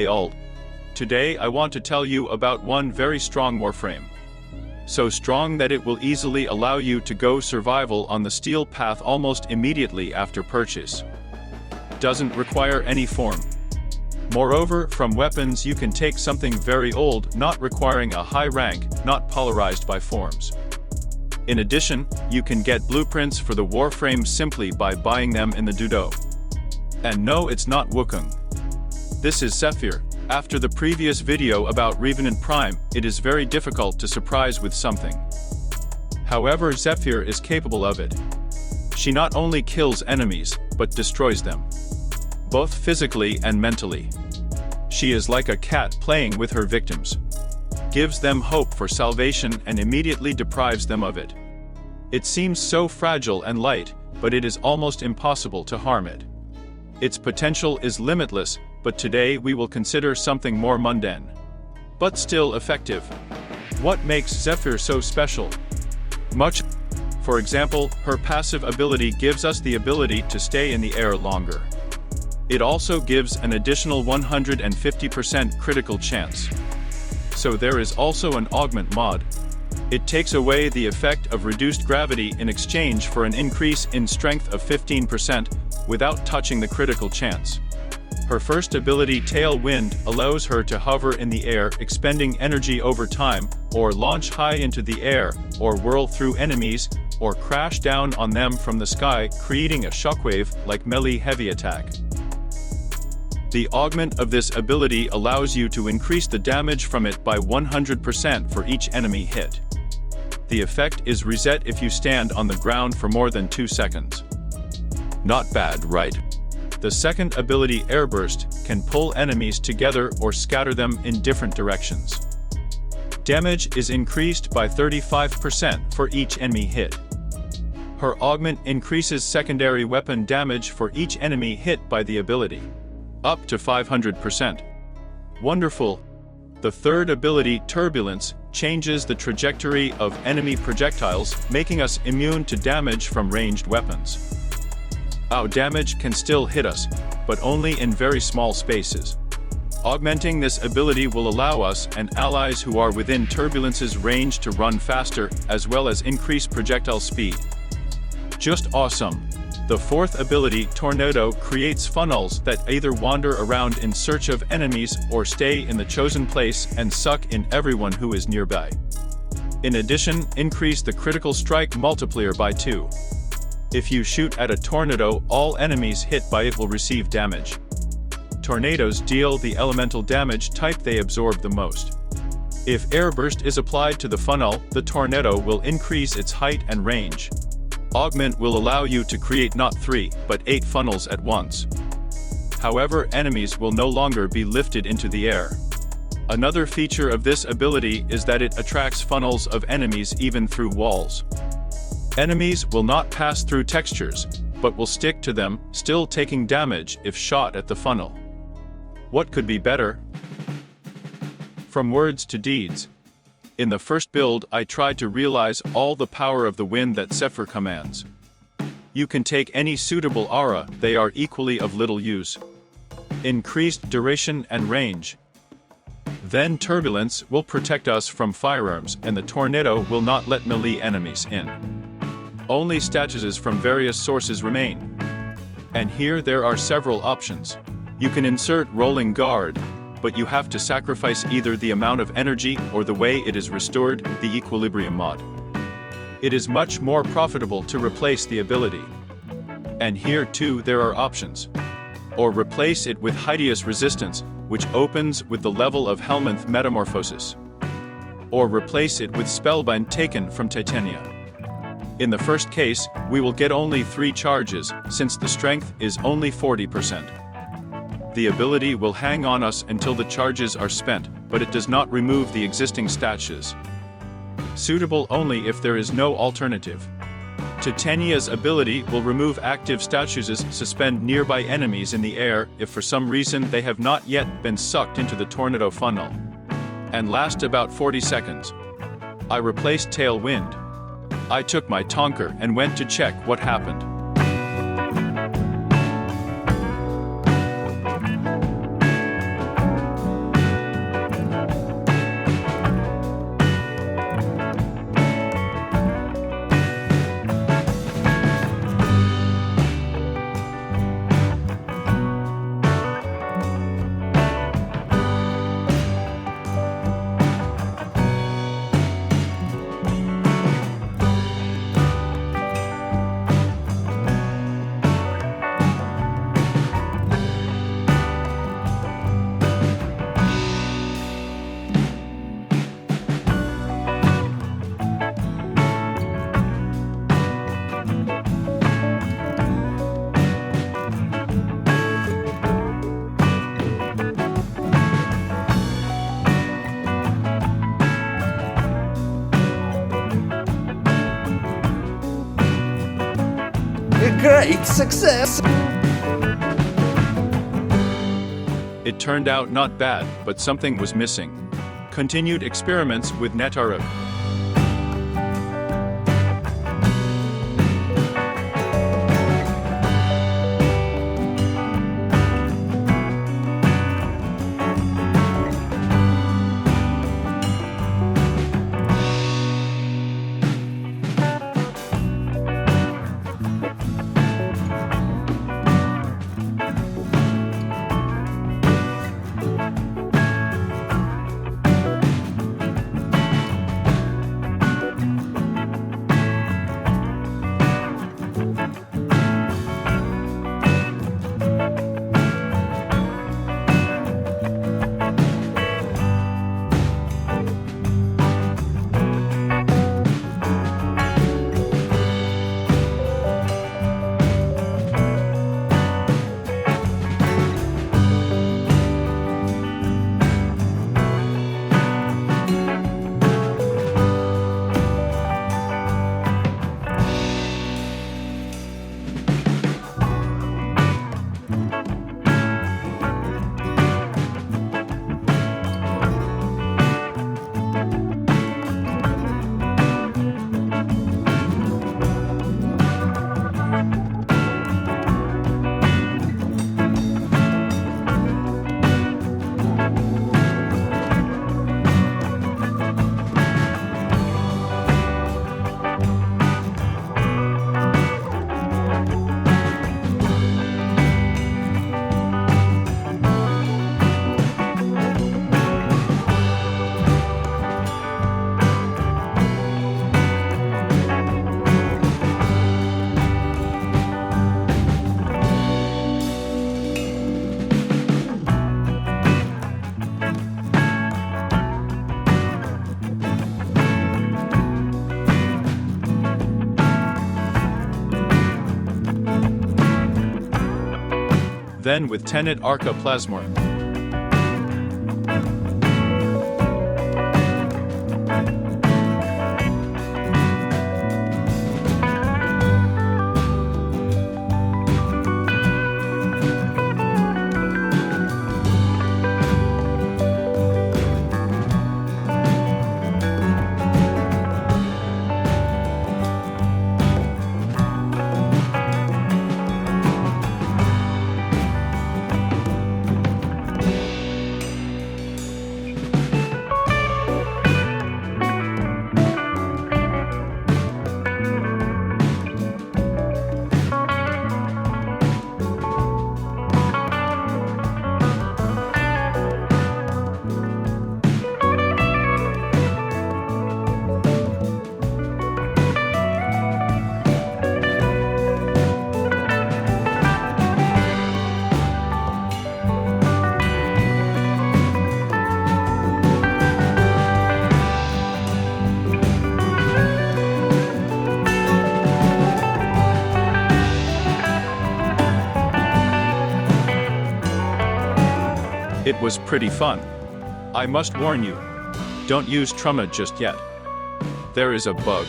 Hey all. Today I want to tell you about one very strong Warframe. So strong that it will easily allow you to go survival on the steel path almost immediately after purchase. Doesn't require any form. Moreover, from weapons you can take something very old, not requiring a high rank, not polarized by forms. In addition, you can get blueprints for the Warframe simply by buying them in the Dudo. And no, it's not Wukong. This is Zephyr. After the previous video about Revenant Prime, it is very difficult to surprise with something. However, Zephyr is capable of it. She not only kills enemies, but destroys them. Both physically and mentally. She is like a cat playing with her victims. Gives them hope for salvation and immediately deprives them of it. It seems so fragile and light, but it is almost impossible to harm it. Its potential is limitless, but today we will consider something more mundane. But still effective. What makes Zephyr so special? Much. For example, her passive ability gives us the ability to stay in the air longer. It also gives an additional 150% critical chance. So there is also an augment mod. It takes away the effect of reduced gravity in exchange for an increase in strength of 15%, without touching the critical chance. Her first ability, Tailwind, allows her to hover in the air, expending energy over time, or launch high into the air, or whirl through enemies, or crash down on them from the sky, creating a shockwave like melee heavy attack. The augment of this ability allows you to increase the damage from it by 100% for each enemy hit. The effect is reset if you stand on the ground for more than 2 seconds. Not bad, right? The second ability, Airburst, can pull enemies together or scatter them in different directions. Damage is increased by 35% for each enemy hit. Her augment increases secondary weapon damage for each enemy hit by the ability. Up to 500%. Wonderful. The third ability, Turbulence, changes the trajectory of enemy projectiles, making us immune to damage from ranged weapons. Our damage can still hit us, but only in very small spaces. Augmenting this ability will allow us and allies who are within Turbulence's range to run faster, as well as increase projectile speed. Just awesome. The fourth ability, Tornado, creates funnels that either wander around in search of enemies or stay in the chosen place and suck in everyone who is nearby. In addition, increase the critical strike multiplier by 2. If you shoot at a tornado, all enemies hit by it will receive damage. Tornadoes deal the elemental damage type they absorb the most. If Airburst is applied to the funnel, the tornado will increase its height and range. Augment will allow you to create not 3, but 8 funnels at once. However, enemies will no longer be lifted into the air. Another feature of this ability is that it attracts funnels of enemies even through walls. Enemies will not pass through textures, but will stick to them, still taking damage if shot at the funnel. What could be better? From words to deeds. In the first build, I tried to realize all the power of the wind that Zephyr commands. You can take any suitable aura, they are equally of little use. Increased duration and range. Then Turbulence will protect us from firearms and the tornado will not let melee enemies in. Only statuses from various sources remain. And here there are several options. You can insert Rolling Guard, but you have to sacrifice either the amount of energy or the way it is restored, the Equilibrium mod. It is much more profitable to replace the ability. And here too there are options. Or replace it with Hideous Resistance, which opens with the level of Helminth Metamorphosis. Or replace it with Spellbind taken from Titania. In the first case, we will get only 3 charges, since the strength is only 40%. The ability will hang on us until the charges are spent, but it does not remove the existing statues. Suitable only if there is no alternative. Titania's ability will remove active statues, suspend nearby enemies in the air if for some reason they have not yet been sucked into the tornado funnel. And last about 40 seconds. I replaced Tailwind. I took my tonker and went to check what happened. Great success! It turned out not bad, but something was missing. Continued experiments with Netaruk. Then with Tenet Arca Plasmor. It was pretty fun. I must warn you, don't use trauma just yet. There is a bug.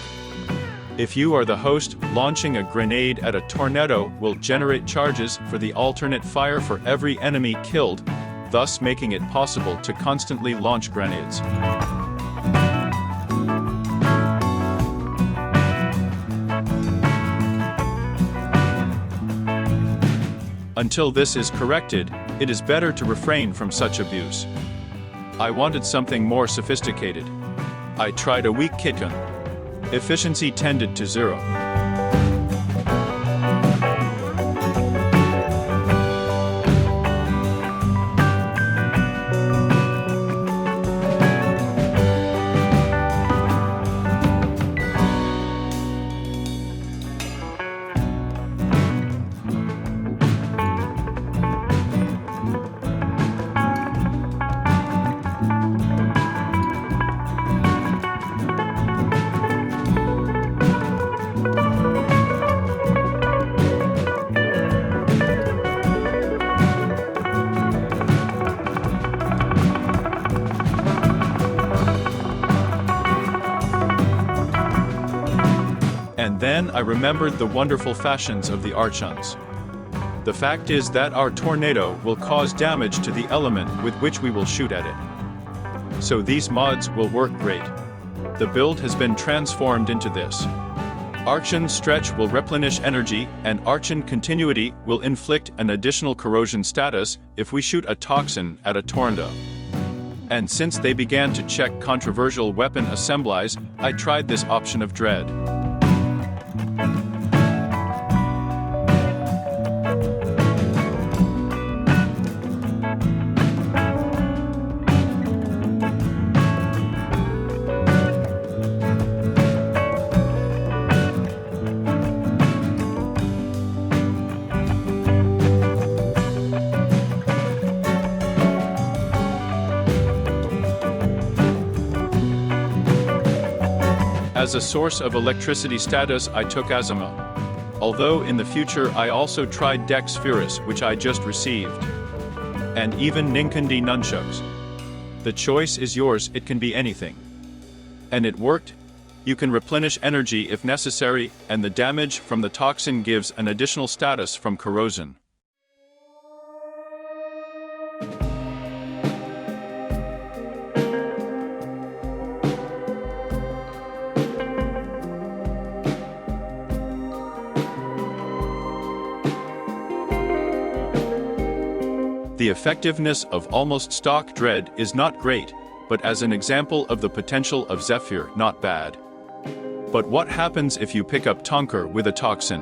If you are the host, launching a grenade at a tornado will generate charges for the alternate fire for every enemy killed, thus making it possible to constantly launch grenades. Until this is corrected, it is better to refrain from such abuse. I wanted something more sophisticated. I tried a weak kitgun. Efficiency tended to 0. then I remembered the wonderful fashions of the archons. The fact is that our tornado will cause damage to the element with which we will shoot at it. So these mods will work great. The build has been transformed into this. Archon Stretch will replenish energy, and Archon Continuity will inflict an additional corrosion status if we shoot a toxin at a tornado. And since they began to check controversial weapon assemblies, I tried this option of Dread. As a source of electricity status, I took Azuma. Although in the future I also tried Dex Furus, which I just received. And even Ninkandi Nunchucks. The choice is yours, it can be anything. And it worked. You can replenish energy if necessary, and the damage from the toxin gives an additional status from corrosion. The effectiveness of almost stock Dread is not great, but as an example of the potential of Zephyr, not bad. But what happens if you pick up Tonker with a toxin?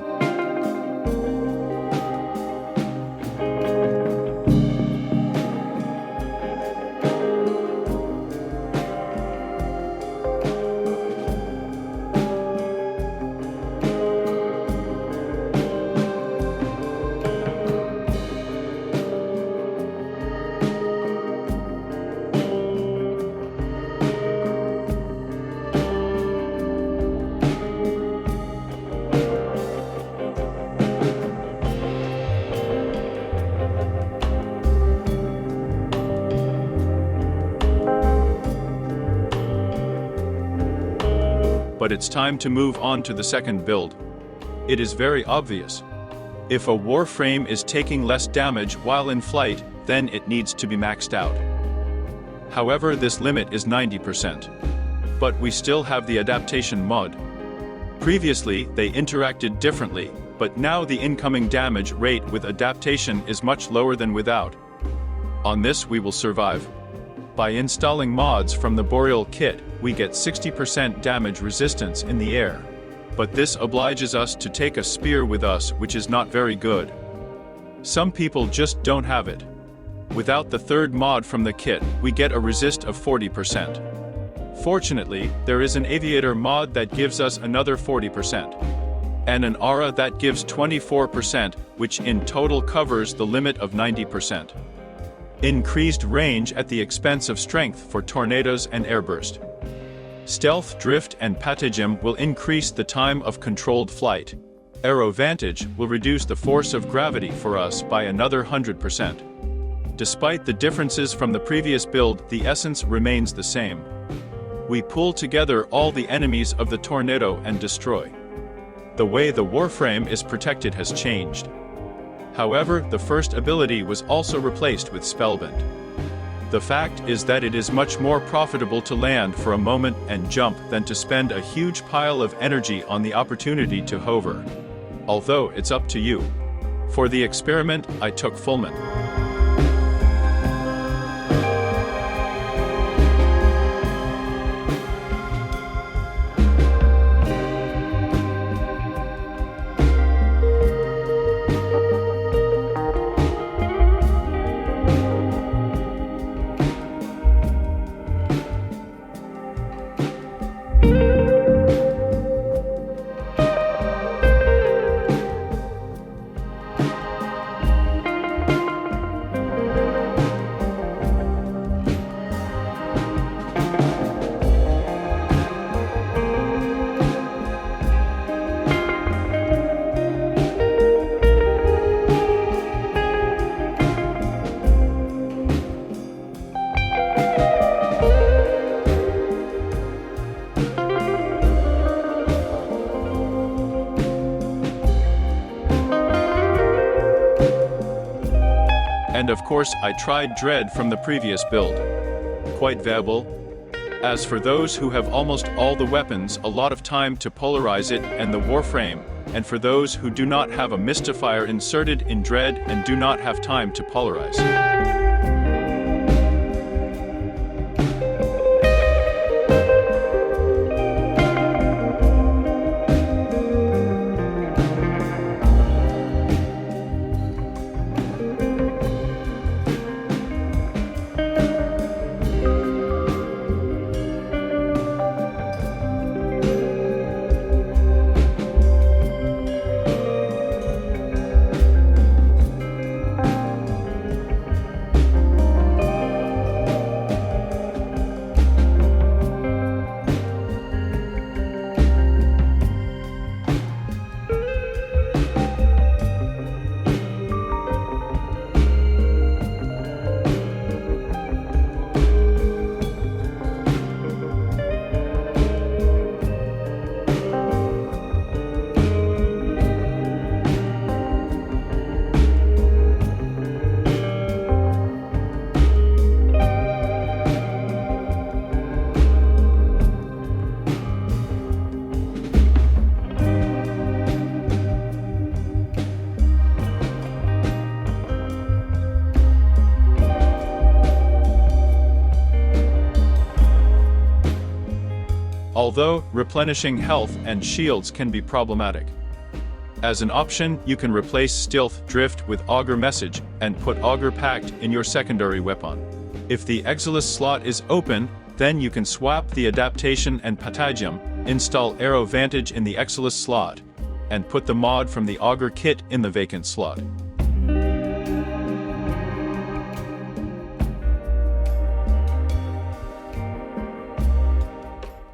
But it's time to move on to the second build. It is very obvious. If a Warframe is taking less damage while in flight, then it needs to be maxed out. However, this limit is 90%. But we still have the adaptation mod. Previously, they interacted differently, but now the incoming damage rate with adaptation is much lower than without. On this we will survive. By installing mods from the Boreal kit, we get 60% damage resistance in the air. But this obliges us to take a spear with us, which is not very good. Some people just don't have it. Without the third mod from the kit, we get a resist of 40%. Fortunately, there is an Aviator mod that gives us another 40%. And an Aura that gives 24%, which in total covers the limit of 90%. Increased range at the expense of strength for tornadoes and airburst. Stealth, drift, and patagem will increase the time of controlled flight. Aero Vantage will reduce the force of gravity for us by another 100%. Despite the differences from the previous build, the essence remains the same. We pull together all the enemies of the tornado and destroy. The way the Warframe is protected has changed. However, the first ability was also replaced with Spellbind. The fact is that it is much more profitable to land for a moment and jump than to spend a huge pile of energy on the opportunity to hover. Although it's up to you. For the experiment, I took Fulman. And of course I tried Dread from the previous build. Quite viable. As for those who have almost all the weapons, a lot of time to polarize it and the Warframe, and for those who do not have a Mystifier inserted in Dread and do not have time to polarize. Although, replenishing health and shields can be problematic. As an option, you can replace Stealth Drift with Augur Message, and put Augur Pact in your secondary weapon. If the Exilus slot is open, then you can swap the Adaptation and Patagium, install Arrow Vantage in the Exilus slot, and put the mod from the Augur kit in the vacant slot.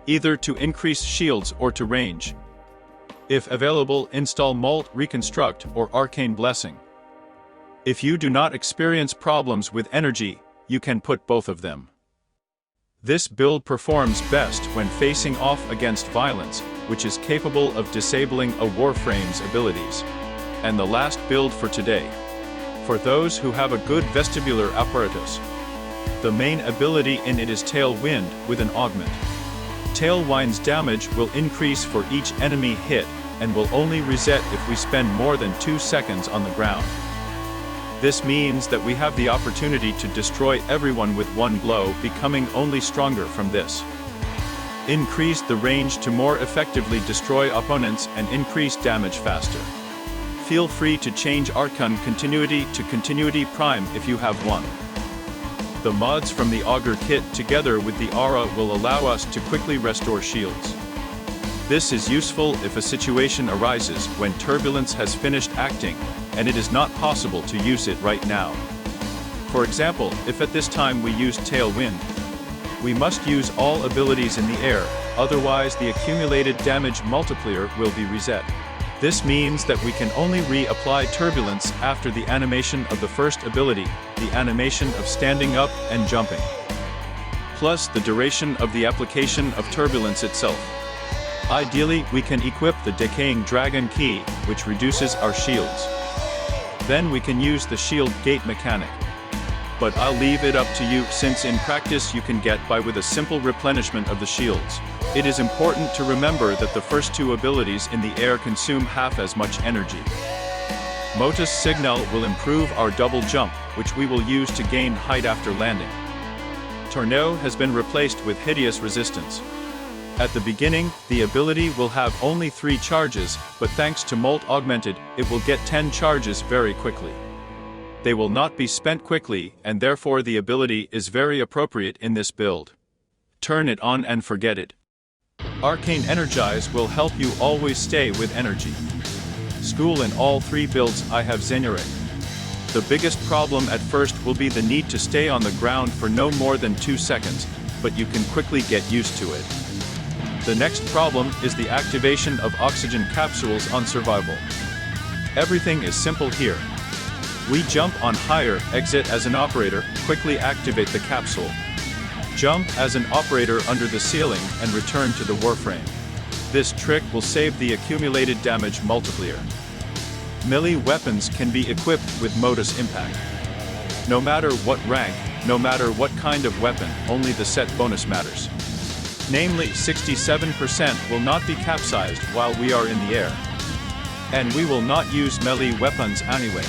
Either to increase shields or to range. If available, install Molt Reconstruct or Arcane Blessing. If you do not experience problems with energy, you can put both of them. This build performs best when facing off against violence, which is capable of disabling a Warframe's abilities. And the last build for today. For those who have a good vestibular apparatus. The main ability in it is Tailwind with an augment. Tailwind's damage will increase for each enemy hit, and will only reset if we spend more than 2 seconds on the ground. This means that we have the opportunity to destroy everyone with one blow, becoming only stronger from this. Increase the range to more effectively destroy opponents and increase damage faster. Feel free to change Archon Continuity to Continuity Prime if you have one. The mods from the Augur kit together with the aura will allow us to quickly restore shields. This is useful if a situation arises when turbulence has finished acting, and it is not possible to use it right now. For example, if at this time we use Tailwind, we must use all abilities in the air, otherwise the accumulated damage multiplier will be reset. This means that we can only reapply turbulence after the animation of the first ability, the animation of standing up and jumping. Plus the duration of the application of turbulence itself. Ideally, we can equip the Decaying Dragon Key, which reduces our shields. Then we can use the Shield Gate mechanic. But I'll leave it up to you, since in practice you can get by with a simple replenishment of the shields. It is important to remember that the first two abilities in the air consume half as much energy. Motus Signal will improve our double jump, which we will use to gain height after landing. Tornado has been replaced with Hideous Resistance. At the beginning, the ability will have only 3 charges, but thanks to Molt Augmented, it will get 10 charges very quickly. They will not be spent quickly, and therefore the ability is very appropriate in this build. Turn it on and forget it. Arcane Energize will help you always stay with energy. School in all 3 builds I have Zenure. The biggest problem at first will be the need to stay on the ground for no more than 2 seconds, but you can quickly get used to it. The next problem is the activation of oxygen capsules on survival. Everything is simple here. We jump on higher, exit as an operator, quickly activate the capsule. Jump as an operator under the ceiling and return to the Warframe. This trick will save the accumulated damage multiplier. Melee weapons can be equipped with Modus Impact. No matter what rank, no matter what kind of weapon, only the set bonus matters. Namely, 67% will not be capsized while we are in the air. And we will not use melee weapons anyway.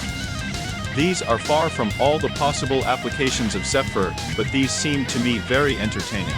These are far from all the possible applications of Zephyr, but these seem to me very entertaining.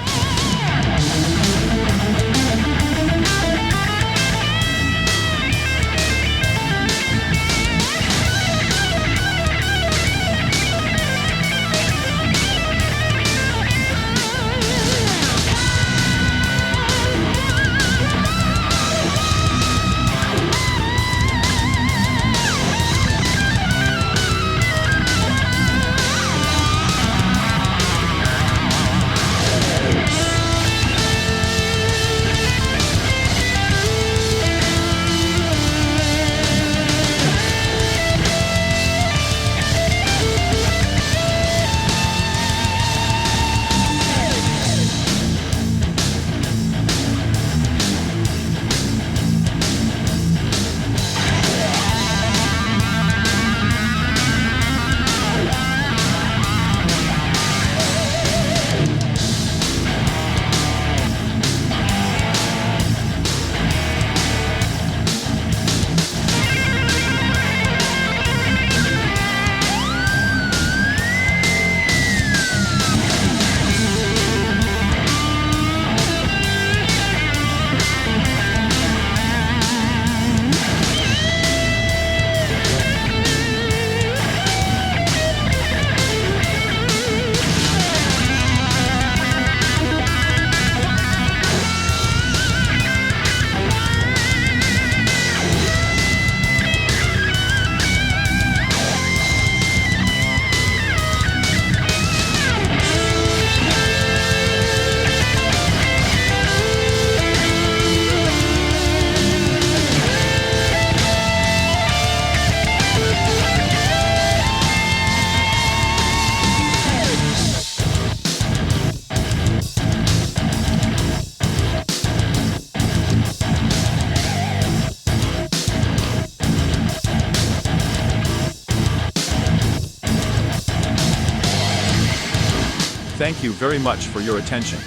Thank you very much for your attention.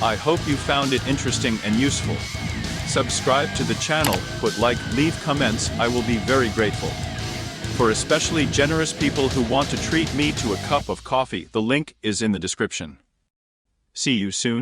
I hope you found it interesting and useful. Subscribe to the channel, put like, leave comments, I will be very grateful. For especially generous people who want to treat me to a cup of coffee, the link is in the description. See you soon.